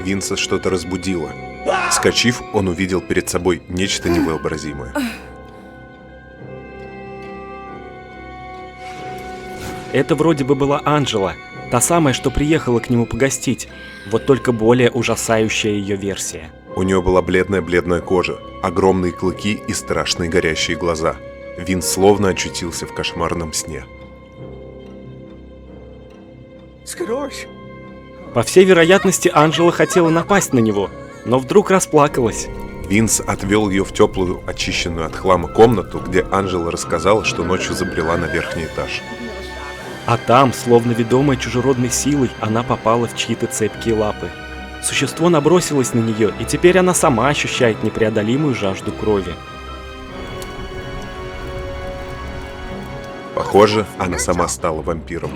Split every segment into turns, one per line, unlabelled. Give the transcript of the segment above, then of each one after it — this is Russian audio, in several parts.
Винса что-то разбудило. Вскочив, он увидел перед собой нечто невообразимое.
Это вроде бы была Анжела, та самая, что приехала к нему погостить, вот только более ужасающая ее версия.
У нее была бледная кожа, огромные клыки и страшные горящие глаза. Винс словно очутился в кошмарном сне.
По всей вероятности, Анжела хотела напасть на него, но вдруг расплакалась.
Винс отвел ее в теплую, очищенную от хлама комнату, где Анжела рассказала, что ночью забрела на верхний этаж.
А там, словно ведомая чужеродной силой, она попала в чьи-то цепкие лапы. Существо набросилось на нее, и теперь она сама ощущает непреодолимую жажду крови.
Похоже, она сама стала вампиром.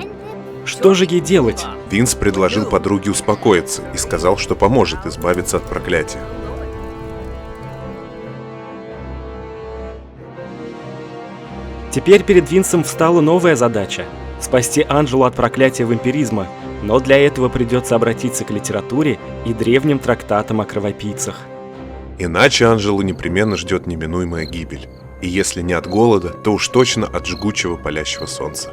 Что же ей делать?
Винс предложил подруге успокоиться и сказал, что поможет избавиться от проклятия.
Теперь перед Винсом встала новая задача – спасти Анжелу от проклятия вампиризма, но для этого придется обратиться к литературе и древним трактатам о кровопийцах.
Иначе Анжелу непременно ждет неминуемая гибель. И если не от голода, то уж точно от жгучего палящего солнца.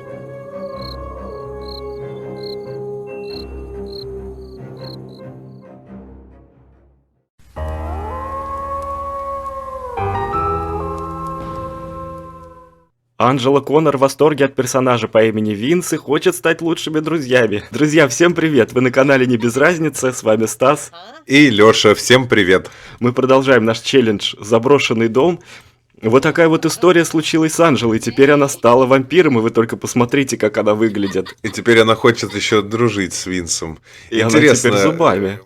Анжела Коннор в восторге от персонажа по имени Винс и хочет стать лучшими друзьями. Друзья, всем привет! Вы на канале Не Без Разницы, с вами Стас.
И Лёша, всем привет!
Мы продолжаем наш челлендж «Заброшенный дом». Вот такая вот история случилась с Анжелой. Теперь она стала вампиром, и вы только посмотрите, как она выглядит.
И теперь она хочет еще дружить с Винсом.
И интересно, она теперь зубами.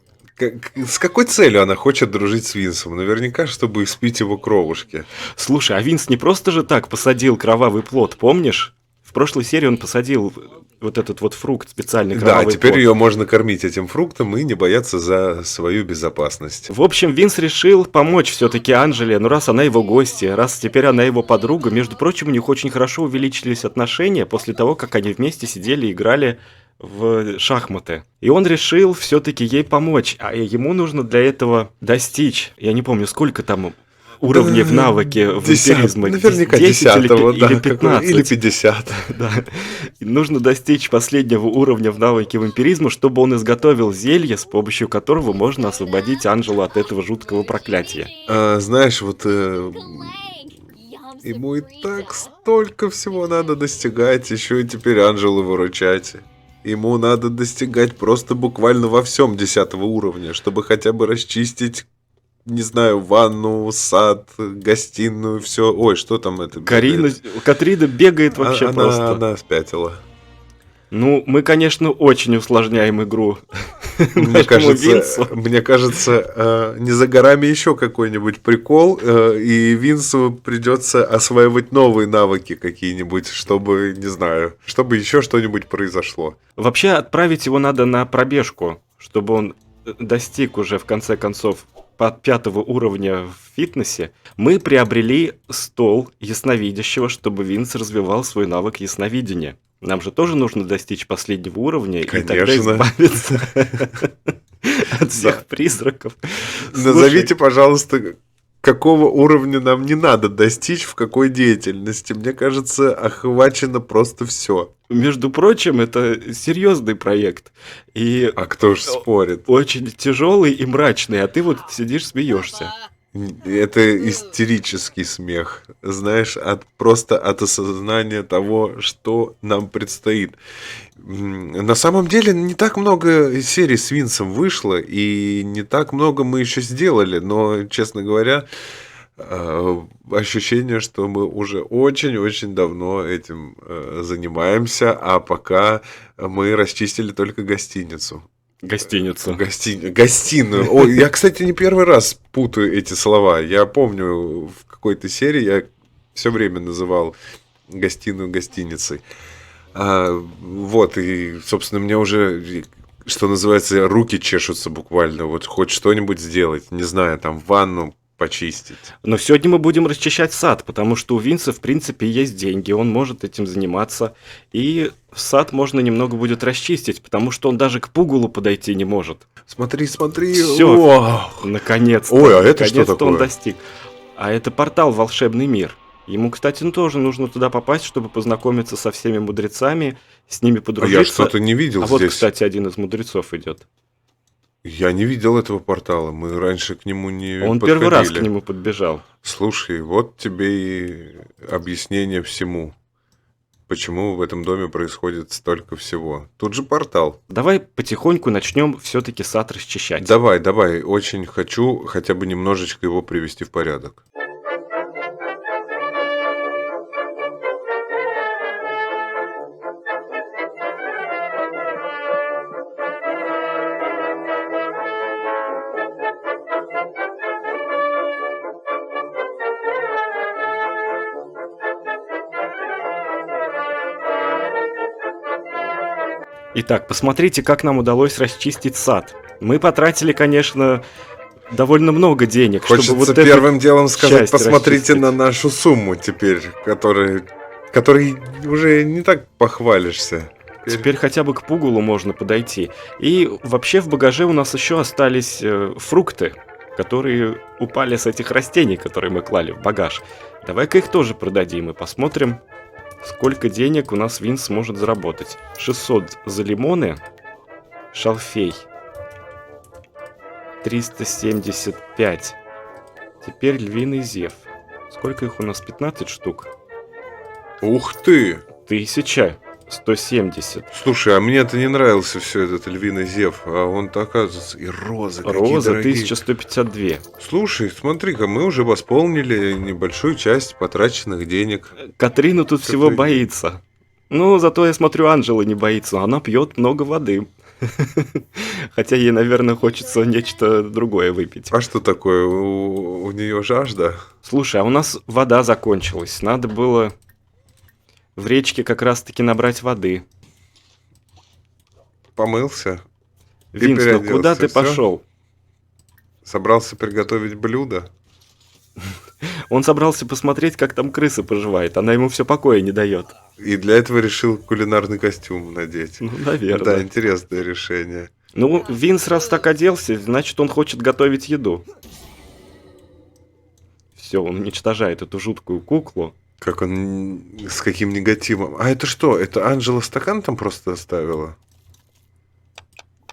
С какой целью она хочет дружить с Винсом? Наверняка, чтобы испить его кровушки.
Слушай, а Винс не просто же так посадил кровавый плод, помнишь? В прошлой серии он посадил вот этот вот фрукт, специальный кровавый плод.
Да, теперь ее можно кормить этим фруктом и не бояться за свою безопасность.
В общем, Винс решил помочь все-таки Анжеле, ну раз она его гостья, раз теперь она его подруга. Между прочим, у них очень хорошо увеличились отношения после того, как они вместе сидели и играли в шахматы. И он решил все-таки ей помочь, а ему нужно для этого достичь, я не помню, сколько там уровней в навыке вампиризма.
Наверняка
10 или 15.
Или 50.
Да. И нужно достичь последнего уровня в навыке вампиризма, чтобы он изготовил зелье, с помощью которого можно освободить Анжелу от этого жуткого проклятия.
Знаешь, вот ему и так столько всего надо достигать, еще и теперь Анжелу выручать. Ему надо достигать просто буквально во всем 10 уровня, чтобы хотя бы расчистить, не знаю, ванну, сад, гостиную, все. Ой, что там это?
Катрина бегает вообще просто.
Она спятила.
Ну, мы, конечно, очень усложняем игру.
Мне кажется, не за горами еще какой-нибудь прикол, и Винсу придется осваивать новые навыки какие-нибудь, чтобы, не знаю, чтобы еще что-нибудь произошло.
Вообще, отправить его надо на пробежку, чтобы он достиг уже, в конце концов, 5 уровня в фитнесе. Мы приобрели стол ясновидящего, чтобы Винс развивал свой навык ясновидения. Нам же тоже нужно достичь последнего уровня.
Конечно.
И тогда избавиться от всех призраков.
Назовите, пожалуйста, какого уровня нам не надо достичь, в какой деятельности. Мне кажется, охвачено просто все.
Между прочим, это серьезный проект. И
А кто ж спорит?
очень тяжелый и мрачный, а ты вот сидишь, смеешься.
Это истерический смех, знаешь, просто от осознания того, что нам предстоит. На самом деле не так много серий с Винсом вышло, и не так много мы еще сделали, но, честно говоря, ощущение, что мы уже очень-очень давно этим занимаемся, а пока мы расчистили только гостиницу.
Гостиницу.
Гостиную. Ой, я, кстати, не первый раз путаю эти слова. Я помню, в какой-то серии я все время называл гостиную гостиницей. Вот, и, собственно, мне уже, что называется, руки чешутся буквально. Вот хоть что-нибудь сделать. Не знаю, там ванну почистить.
Но сегодня мы будем расчищать сад, потому что у Винса, в принципе, есть деньги, он может этим заниматься. И сад можно немного будет расчистить, потому что он даже к пугалу подойти не может.
Смотри, смотри.
Всё. Наконец-то.
Ой, а это что
Наконец-то
такое?
он достиг. А это портал в волшебный мир. Ему, кстати, тоже нужно туда попасть, чтобы познакомиться со всеми мудрецами, с ними
А
подружиться.
я что-то не видел
А вот,
здесь.
кстати, один из мудрецов идет.
Я не видел этого портала. Мы раньше к нему не
Он
подходили.
первый раз к нему подбежал.
Слушай, вот тебе и объяснение всему. Почему в этом доме происходит столько всего. Тут же портал.
Давай потихоньку начнем все-таки сад расчищать.
Давай, давай. Очень хочу хотя бы немножечко его привести в порядок.
Итак, посмотрите, как нам удалось расчистить сад. Мы потратили, конечно, довольно много денег,
Хочется
чтобы вот эту
первым делом сказать,
часть
посмотрите
расчистить.
на нашу сумму теперь, которой уже не так похвалишься.
Теперь хотя бы к пугалу можно подойти. И вообще в багаже у нас еще остались фрукты, которые упали с этих растений, которые мы клали в багаж. Давай-ка их тоже продадим и посмотрим, сколько денег у нас Винс сможет заработать. 600 за лимоны, шалфей. 375. Теперь львиный зев. Сколько их у нас? 15 штук.
Ух ты!
1170.
Слушай, а мне-то не нравился все этот львиный зев, а он-то оказывается и розы какие
Роза
дорогие.
1152.
Слушай, смотри-ка, мы уже восполнили небольшую часть потраченных денег.
Катрина тут всего
Катрина.
боится. Ну, зато я смотрю, Анжела не боится. Она пьет много воды. Хотя ей, наверное, хочется нечто другое выпить.
А что такое? У нее жажда?
Слушай, а у нас вода закончилась. Надо было в речке как раз-таки набрать воды.
Помылся?
Винс, ну
переоделся,
куда ты
всё?
пошел?
Собрался приготовить блюдо?
Он собрался посмотреть, как там крыса поживает. Она ему все покоя не дает.
И для этого решил кулинарный костюм надеть.
Ну, наверное.
Да, интересное решение.
Ну, Винс раз так оделся, значит, он хочет готовить еду. Все, он уничтожает эту жуткую куклу.
Как он с каким негативом. А это что? Это Анжела стакан там просто оставила?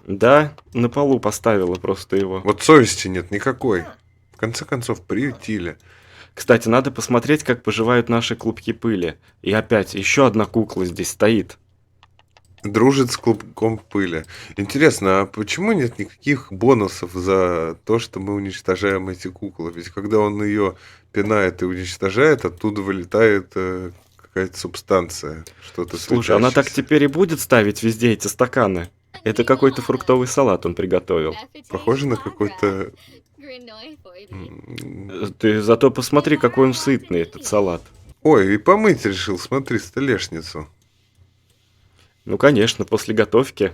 Да, на полу поставила просто его.
Вот совести нет никакой. В конце концов, приютили.
Кстати, надо посмотреть, как поживают наши клубки пыли. И опять, еще одна кукла здесь стоит.
Дружит с клубком пыли. Интересно, а почему нет никаких бонусов за то, что мы уничтожаем эти куклы? Ведь когда он ее пинает и уничтожает, оттуда вылетает какая-то субстанция. Что-то
Слушай, она так
светящееся.
теперь и будет ставить везде эти стаканы? Это какой-то фруктовый салат он приготовил.
Похоже на какой-то...
Ты зато посмотри, какой он сытный, этот салат.
Ой, и помыть решил, смотри, столешницу.
Ну, конечно, после готовки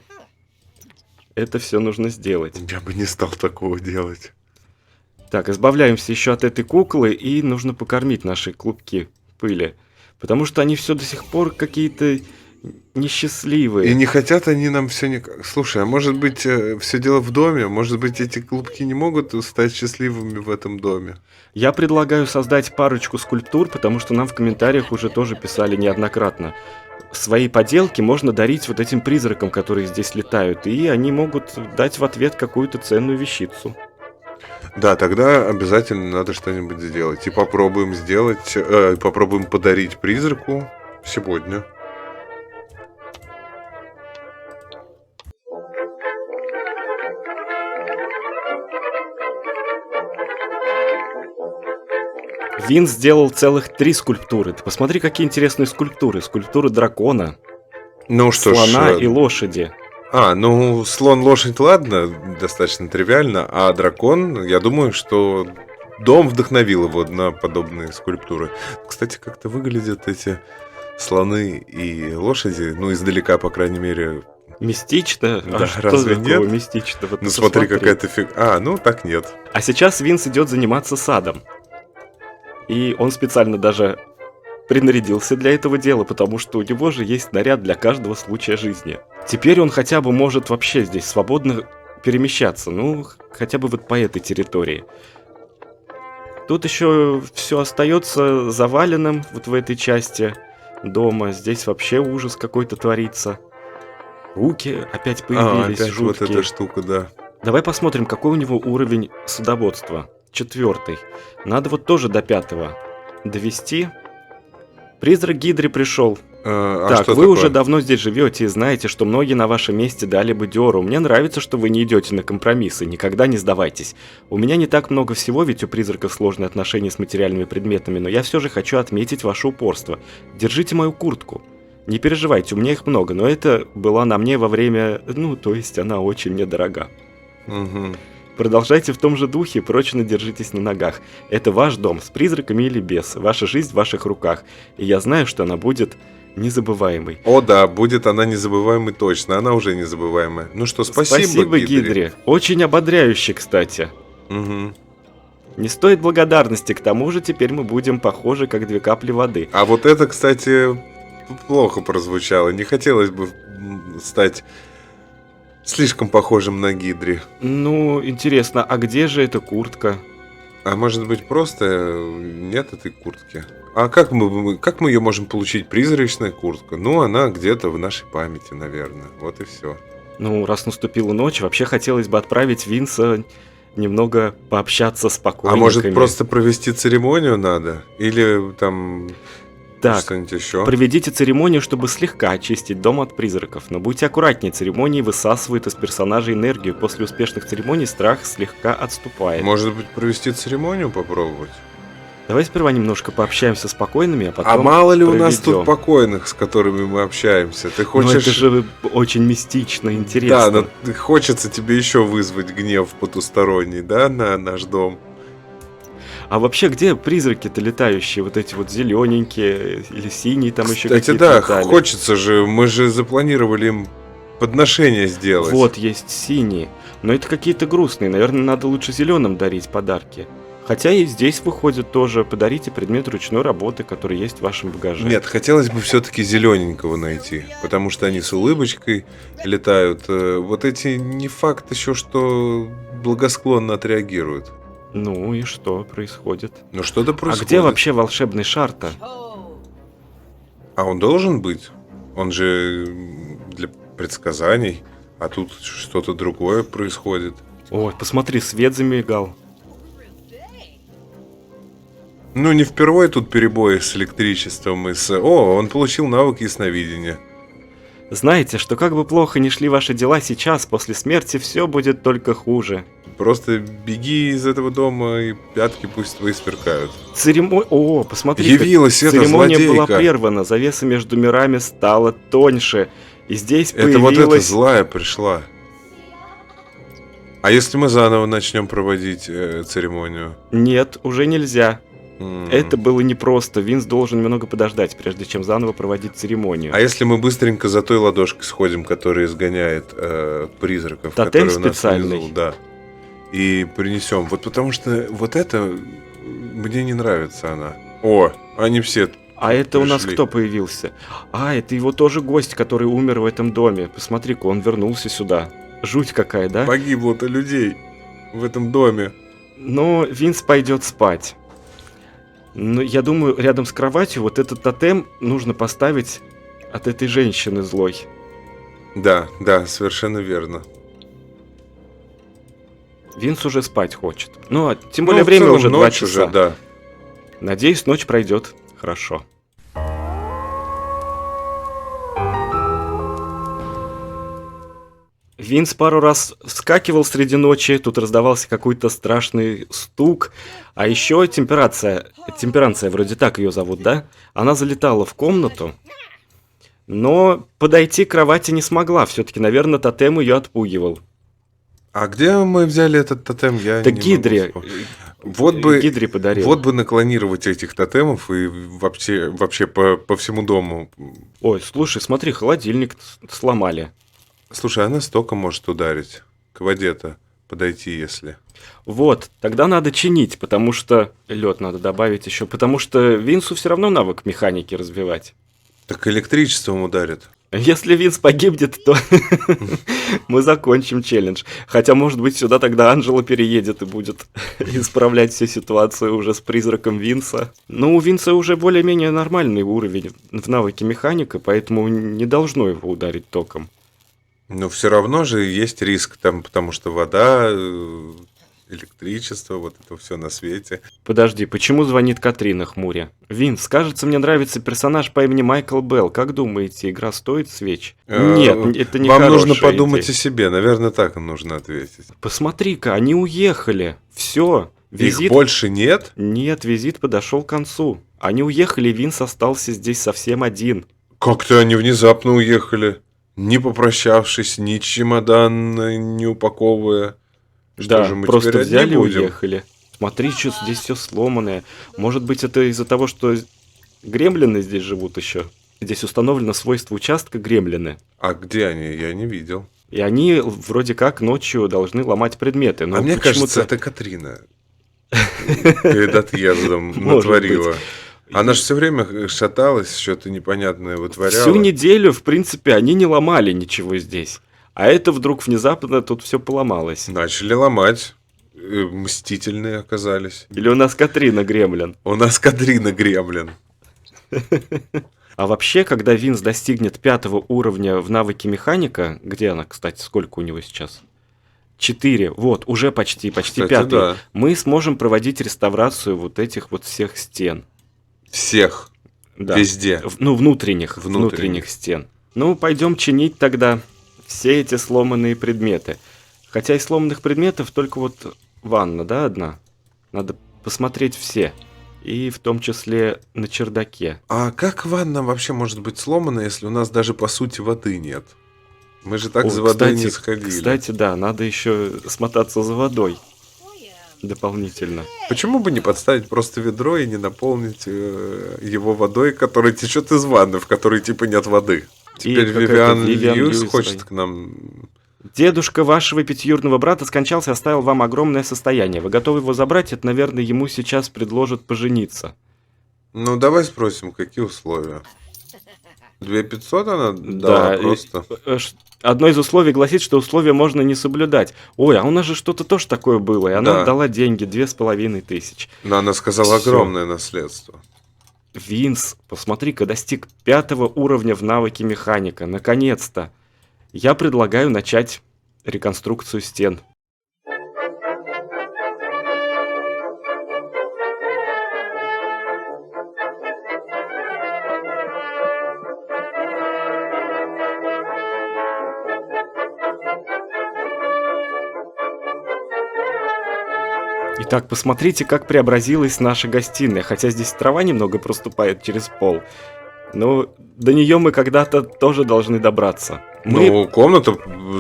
это все нужно сделать.
Я бы не стал такого делать.
Так, избавляемся еще от этой куклы, и нужно покормить наши клубки пыли. Потому что они все до сих пор какие-то
И
несчастливые.
не хотят они нам все никак. Слушай, а может быть, все дело в доме? Может быть, эти голубки не могут стать счастливыми в этом доме?
Я предлагаю создать парочку скульптур, потому что нам в комментариях уже тоже писали неоднократно. Свои поделки можно дарить вот этим призракам, которые здесь летают, и они могут дать в ответ какую-то ценную вещицу.
Да, тогда обязательно надо что-нибудь сделать. И попробуем сделать, попробуем подарить призраку сегодня.
Вин сделал целых 3 скульптуры. Ты посмотри, какие интересные скульптуры. Скульптуры дракона,
Ну что
слона
ж,
и лошади.
ну, слон, лошадь, ладно, достаточно тривиально, а дракон, я думаю, что дом вдохновил его на подобные скульптуры. Кстати, как-то выглядят эти слоны и лошади, ну, издалека, по крайней мере.
Мистично?
Да,
А что
разве
такого
нет?
мистичного?
Ну,
Ты
смотри,
посмотри.
какая-то ну, так нет.
А сейчас Винс идет заниматься садом. И он специально даже принарядился для этого дела, потому что у него же есть наряд для каждого случая жизни. Теперь он хотя бы может вообще здесь свободно перемещаться, ну, хотя бы вот по этой территории. Тут еще все остается заваленным вот в этой части дома. Здесь вообще ужас какой-то творится. Руки опять появились,
Опять вот
жуткие.
эта штука, да.
Давай посмотрим, какой у него уровень садоводства. 4. Надо вот тоже до 5 довести. Призрак Гидри пришел.
А
Так,
что
вы
такое?
уже давно здесь живете и знаете, что многие на вашем месте дали бы дёру. Мне нравится, что вы не идете на компромиссы, никогда не сдавайтесь. У меня не так много всего, ведь у призраков сложные отношения с материальными предметами, но я все же хочу отметить ваше упорство. Держите мою куртку. Не переживайте, у меня их много, но это была на мне во время... Ну, то есть она очень мне дорога.
Мгм.
Продолжайте в том же духе, прочно держитесь на ногах. Это ваш дом, с призраками или без. Ваша жизнь в ваших руках. И я знаю, что она будет незабываемой.
О, да, будет она незабываемой точно. Она уже незабываемая. Ну что, спасибо, Гидре.
Гидре. Очень ободряюще, кстати.
Мгм.
Не стоит благодарности, к тому же теперь мы будем похожи, как 2 капли воды.
А вот это, кстати, плохо прозвучало. Не хотелось бы стать слишком похожим на Гидри.
Ну, интересно, а где же эта куртка?
А может быть, просто нет этой куртки? А как мы ее можем получить? Призрачная куртка? Ну, она где-то в нашей памяти, наверное. Вот и все.
Ну, раз наступила ночь, вообще хотелось бы отправить Винса немного пообщаться с
А
покойниками.
может, просто провести церемонию надо? Или там
Так,
что-нибудь еще?
проведите церемонию, чтобы слегка очистить дом от призраков, но будьте аккуратнее, церемонии высасывают из персонажа энергию, после успешных церемоний страх слегка отступает.
Может быть, провести церемонию попробовать?
Давай сперва немножко пообщаемся с покойными, а потом
А мало ли у нас
проведем.
тут покойных, с которыми мы общаемся? Ты
Ну
хочешь...
это же очень мистично,
Да,
интересно.
но хочется тебе еще вызвать гнев потусторонний, да, на наш дом?
А вообще, где призраки-то летающие, вот эти вот зелененькие или синие там еще
Кстати,
какие-то
да,
летали?
хочется же, мы же запланировали им подношение сделать.
Вот, есть синие. Но это какие-то грустные, наверное, надо лучше зеленым дарить подарки. Хотя и здесь выходит тоже, подарите предмет ручной работы, который есть в вашем багаже.
Нет, хотелось бы все-таки зелененького найти, потому что они с улыбочкой летают. Вот эти не факт еще, что благосклонно отреагируют.
Ну и что происходит?
Ну что-то
А
происходит.
где вообще волшебный шар-то?
А он должен быть? Он же для предсказаний, а тут что-то другое происходит.
Ой, посмотри, свет замигал.
Ну, не впервые тут перебои с электричеством и с... О, он получил навык ясновидения.
Знаете, что как бы плохо ни шли ваши дела сейчас, после смерти все будет только хуже.
Просто беги из этого дома, и пятки пусть твои сверкают.
О, посмотри,
Явилась эта
церемония
злодейка.
была прервана, завеса между мирами стала тоньше. И здесь
Это вот эта
появилась...
злая пришла. А если мы заново начнем проводить церемонию?
Нет, уже нельзя.
М.
Это было непросто. Винс должен немного подождать, прежде чем заново проводить церемонию.
А если мы быстренько за той ладошкой сходим, которая изгоняет призраков,
Тотем
которые у нас
специальный.
внизу, да, и принесем. Вот потому что вот это мне не нравится она. О, они все
А это у нас
пришли.
кто появился? А, это его тоже гость, который умер в этом доме. Посмотри-ка, он вернулся сюда. Жуть какая, да?
Погибло-то людей в этом доме.
Но Винс пойдет спать. Но я думаю, рядом с кроватью вот этот тотем нужно поставить от этой женщины злой.
Да, да, совершенно верно.
Винс уже спать хочет. Ну, а тем более
в
время
целом
уже 2
ночь
часа.
уже, да.
Надеюсь, ночь пройдет хорошо. Винс пару раз вскакивал среди ночи, тут раздавался какой-то страшный стук. А еще темперанция, вроде так ее зовут, да? Она залетала в комнату, но подойти к кровати не смогла. Все-таки, наверное, тотем ее отпугивал.
А где мы взяли этот тотем? Я
Да
не могу
Гидре.
вспомнить. Вот бы,
Гидре подарил.
вот бы наклонировать этих тотемов и вообще по всему дому.
Ой, слушай, смотри, холодильник сломали.
Слушай, она столько может ударить. К воде-то подойти, если.
Вот, тогда надо чинить, потому что... Лед надо добавить еще, потому что Винсу все равно навык механики развивать.
Так электричеством ударит.
Если Винс погибнет, то мы закончим челлендж. Хотя, может быть, сюда тогда Анджела переедет и будет исправлять всю ситуацию уже с призраком Винса. Но у Винса уже более-менее нормальный уровень в навыке механика, поэтому не должно его ударить током.
Но все равно же есть риск там, потому что вода, электричество, вот это все на свете.
Подожди, почему звонит Катрина хмуря? Винс, кажется, мне нравится персонаж по имени Майкл Белл. Как думаете, игра стоит свеч? Нет, это не
Вам
хорошая
нужно подумать
идея.
о себе, наверное, так им нужно ответить.
Посмотри-ка, они уехали. Все.
Их больше нет?
Нет, визит подошел к концу. Они уехали, Винс остался здесь совсем один.
Как-то они внезапно уехали, не попрощавшись, ни чемодан не упаковывая. Что
Да,
же мы
просто
теперь одни
взяли и
будем?
уехали. Смотри, что здесь все сломанное. Может быть, это из-за того, что гремлины здесь живут еще. Здесь установлено свойство участка гремлины.
А где они? Я не видел.
И они вроде как ночью должны ломать предметы. Но
А мне
почему-то-
кажется, это Катрина перед отъездом
Может
натворила. Она же все время шаталась, что-то непонятное вытворяла.
Всю неделю, в принципе, они не ломали ничего здесь. А это вдруг внезапно тут все поломалось.
Начали ломать. Мстительные оказались.
Или у нас Катрина гремлин.
У нас Катрина гремлин.
А вообще, когда Винс достигнет 5 уровня в навыке механика, где она, кстати, сколько у него сейчас? 4, вот, уже почти
Кстати,
5,
да.
мы сможем проводить реставрацию вот этих вот всех стен.
Всех.
Да.
Везде.
Внутренних стен. Ну, пойдем чинить тогда все эти сломанные предметы. Хотя из сломанных предметов только вот ванна, да, одна? Надо посмотреть все. И в том числе на чердаке.
А как ванна вообще может быть сломана, если у нас даже по сути воды нет? Мы же так
О,
за водой не
кстати,
сходили.
Кстати, да, надо еще смотаться за водой дополнительно.
Почему бы не подставить просто ведро и не наполнить его водой, которая течет из ванны, в которой типа нет воды? Теперь
какая-то
Вивиан
Вивиан
Льюис
Льюис,
хочет
да.
к нам...
Дедушка вашего пятиюрного брата скончался и оставил вам огромное состояние. Вы готовы его забрать? Это, наверное, ему сейчас предложат пожениться.
Ну, давай спросим, какие условия? 2500 она дала
Да,
просто?
Одно из условий гласит, что условия можно не соблюдать. Ой, а у нас же что-то тоже такое было, и она
Да.
дала деньги, 2500.
Но она сказала
Всё.
огромное наследство.
Винс, посмотри-ка, достиг 5 уровня в навыке механика. Наконец-то. Я предлагаю начать реконструкцию стен. Итак, посмотрите, как преобразилась наша гостиная. Хотя здесь трава немного проступает через пол. Но до нее мы когда-то тоже должны добраться. Мы...
Ну, комната,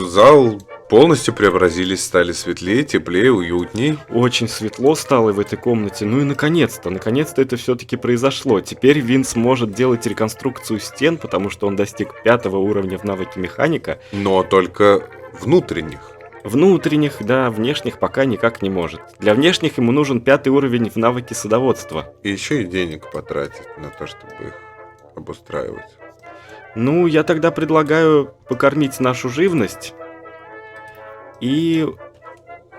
зал полностью преобразились, стали светлее, теплее, уютней.
Очень светло стало в этой комнате. Ну и наконец-то это все-таки произошло. Теперь Винс может делать реконструкцию стен, потому что он достиг 5 уровня в навыке механика.
Но только внутренних.
Внутренних, да, внешних пока никак не может. Для внешних ему нужен 5-й уровень в навыке садоводства.
И еще и денег потратить на то, чтобы их обустраивать.
Ну, я тогда предлагаю покормить нашу живность и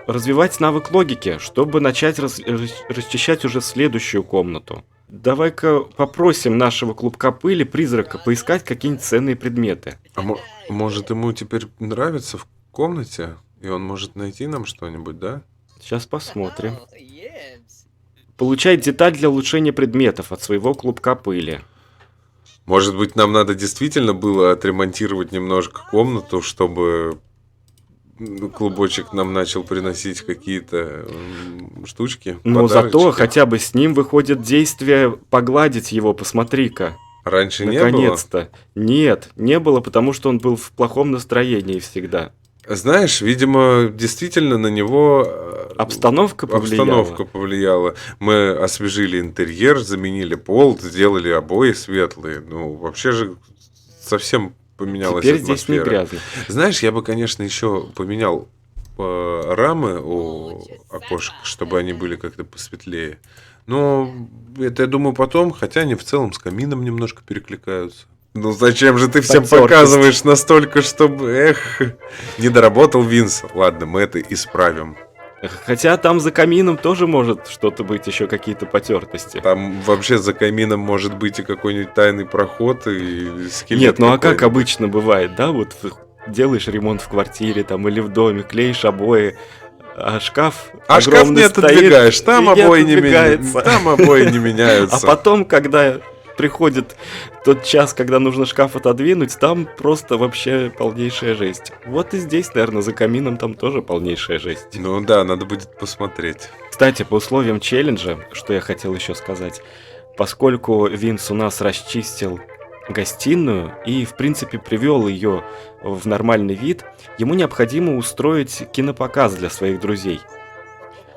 развивать навык логики, чтобы начать расчищать уже следующую комнату. Давай-ка попросим нашего клубка пыли, призрака, поискать какие-нибудь ценные предметы.
А может, ему теперь нравится в комнате, и он может найти нам что-нибудь, да?
Сейчас посмотрим. Получает деталь для улучшения предметов от своего клубка пыли.
Может быть, нам надо действительно было отремонтировать немножко комнату, чтобы клубочек нам начал приносить какие-то штучки.
Но зато
подарочки.
хотя бы с ним выходит действие погладить его, посмотри-ка.
Раньше не было?
Наконец-то. Нет, не было, потому что он был в плохом настроении всегда.
Знаешь, видимо, действительно на него
Обстановка повлияла.
обстановка повлияла. Мы освежили интерьер, заменили пол, сделали обои светлые. Ну, вообще же совсем поменялась
Теперь здесь не
атмосфера.
грязно.
Знаешь, я бы, конечно, еще поменял рамы у окошек, чтобы они были как-то посветлее. Но это, я думаю, потом, хотя они в целом с камином немножко перекликаются. Ну зачем же ты всем
Потёртость.
показываешь настолько, чтобы... Эх, не доработал Винс. Ладно, мы это исправим.
Хотя там за камином тоже может что-то быть, еще какие-то потертости.
Там вообще за камином может быть и какой-нибудь тайный проход, и скелет.
Нет, ну а как
какой-нибудь.
обычно бывает, да? Вот делаешь ремонт в квартире там или в доме, клеишь обои, а шкаф
А шкаф
огромный
не
стоит,
отодвигаешь, там
и не
обои не
отодвигается.
меняются. Там обои не меняются.
А потом, когда приходит тот час, когда нужно шкаф отодвинуть, там просто вообще полнейшая жесть. Вот и здесь, наверное, за камином там тоже полнейшая жесть.
Ну да, надо будет посмотреть.
Кстати, по условиям челленджа, что я хотел еще сказать, поскольку Винс у нас расчистил гостиную и, в принципе, привел ее в нормальный вид, ему необходимо устроить кинопоказ для своих друзей.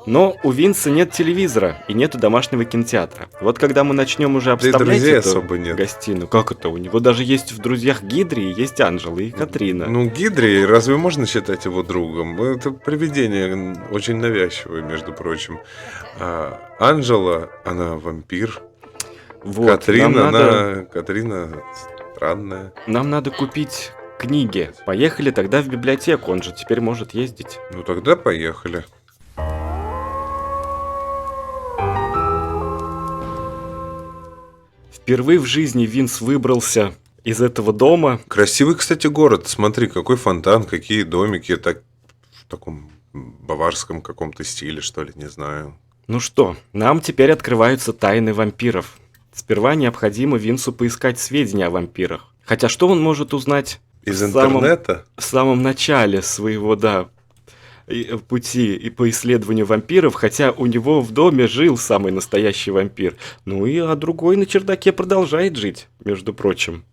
Но у Винса нет телевизора и нету домашнего кинотеатра. Вот когда мы начнем уже
Да и
обставлять
друзей
эту
особо нет.
гостиную, как это? У него даже есть в друзьях Гидри, есть Анжела и Катрина.
Ну, Гидри, разве можно считать его другом? Это привидение очень навязчивое, между прочим. А Анжела, она вампир.
Вот,
Катрина, Катрина странная.
нам надо купить книги. Поехали тогда в библиотеку, он же теперь может ездить.
Ну, тогда поехали.
Впервые в жизни Винс выбрался из этого дома.
Красивый, кстати, город. Смотри, какой фонтан, какие домики. Так, в таком баварском каком-то стиле, что ли, не знаю.
Ну что, нам теперь открываются тайны вампиров. Сперва необходимо Винсу поискать сведения о вампирах. Хотя что он может узнать
Из
в самом-
интернета?
в самом начале своего, пути и по исследованию вампиров, хотя у него в доме жил самый настоящий вампир. Ну а другой на чердаке продолжает жить, между прочим.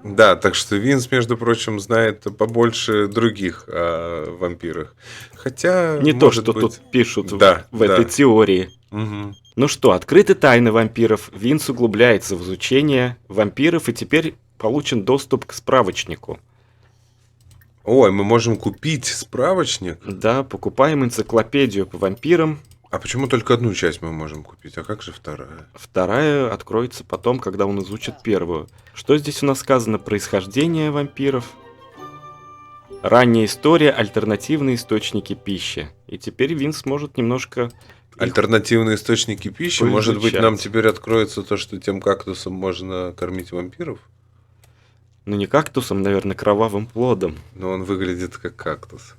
Да, так что Винс, между прочим, знает побольше других о вампирах. Хотя,
Не то,
может
что
быть...
тут пишут
Да,
в этой
да.
теории.
Мгм.
Ну что, открыты тайны вампиров. Винс углубляется в изучение вампиров и теперь получен доступ к справочнику.
Ой, мы можем купить справочник.
Да, покупаем энциклопедию по вампирам.
А почему только одну часть мы можем купить? А как же вторая?
Вторая откроется потом, когда он изучит первую. Что здесь у нас сказано? Происхождение вампиров. Ранняя история, альтернативные источники пищи. И теперь Винс может немножко...
Альтернативные источники пищи. Может быть,
Поизучать.
нам теперь откроется то, что тем кактусом можно кормить вампиров?
Ну не кактусом, наверное, кровавым плодом.
Но он выглядит как кактус.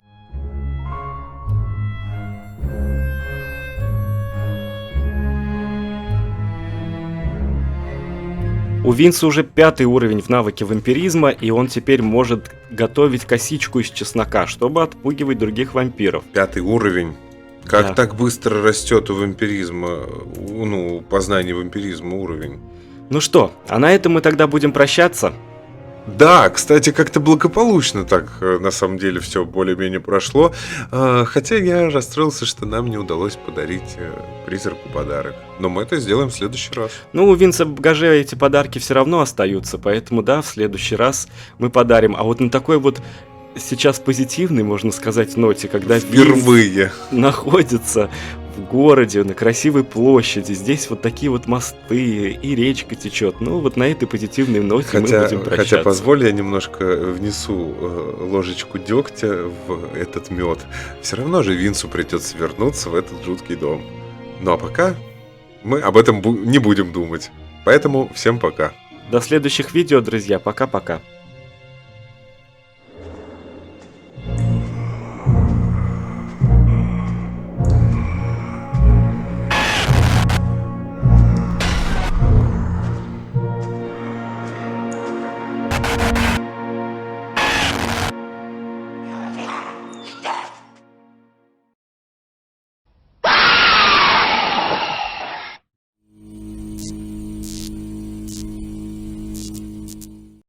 У Винса уже 5-й уровень в навыке вампиризма, и он теперь может готовить косичку из чеснока, чтобы отпугивать других вампиров.
5-й уровень. Как
Да.
так быстро растет у вампиризма, у познания вампиризма уровень?
Ну что, а на этом мы тогда будем прощаться.
Да, кстати, как-то благополучно так, на самом деле, все более-менее прошло. Хотя я расстроился, что нам не удалось подарить призраку подарок. Но мы это сделаем в следующий раз.
Ну, у Винса в багаже эти подарки все равно остаются, поэтому да, в следующий раз мы подарим. А вот на такой вот сейчас позитивной, можно сказать, ноте, когда Винс
Впервые.
находится в городе, на красивой площади. Здесь вот такие вот мосты, и речка течет. Ну, вот на этой позитивной ноте мы будем
Хотя
прощаться.
позволь, я немножко внесу ложечку дегтя в этот мед. Все равно же Винсу придется вернуться в этот жуткий дом. Ну а пока мы об этом не будем думать. Поэтому всем пока.
До следующих видео, друзья. Пока-пока.